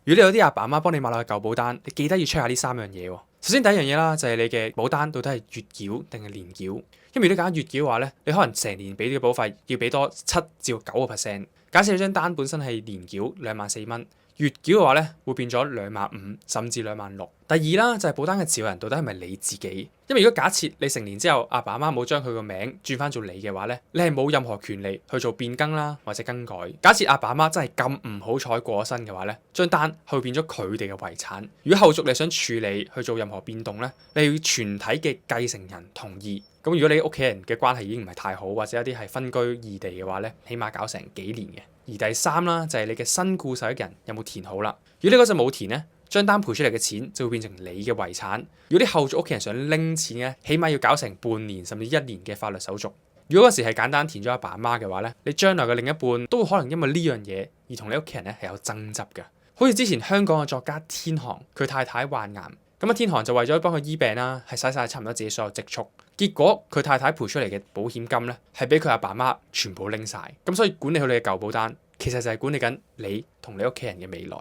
如果你有啲阿爸阿媽幫你買落去舊保單，你記得要 check 下呢三樣嘢喎。首先第一樣嘢啦，就係你嘅保單到底係月繳定係年繳？因為如果你揀月繳嘅話咧，你可能成年俾嘅保費要俾多7至9%。假設你張單本身係年繳24,000蚊，月繳嘅話咧會變咗25,000甚至26,000。第二啦，就係保單嘅持有人到底係咪你自己？因為如果假設你成年之後阿爸阿媽冇將佢個名轉翻做你嘅話咧，你係冇任何權利去做變更啦或者更改。假設阿爸阿媽真係咁唔好彩過咗身嘅話咧，張單係會變咗佢哋嘅遺產。如果後續你想處理去做任何變動咧，你要全體嘅繼承人同意。咁如果你屋企人嘅關係已經唔係太好，或者一啲係分居異地嘅話咧，起碼搞成幾年嘅。而第三啦，就係你嘅身故受益人有冇填好啦。如果你嗰陣冇填咧，張單賠出嚟嘅錢就會變成你嘅遺產。如果啲後續屋企人想拎錢咧，起碼要搞成半年甚至1年嘅法律手續。如果嗰時係簡單填咗阿爸阿媽嘅話咧，你將來嘅另一半都可能因為呢樣嘢而同你屋企人咧係有爭執嘅。好似之前香港嘅作家天航，佢太太患癌，咁天航就為咗幫佢醫病啦，係使晒差唔多自己所有積蓄。結果佢太太賠出嚟嘅保險金咧，係俾佢阿爸媽全部拎晒。咁所以管理好你嘅舊保單，其實就係管理緊你同你屋企人嘅未來。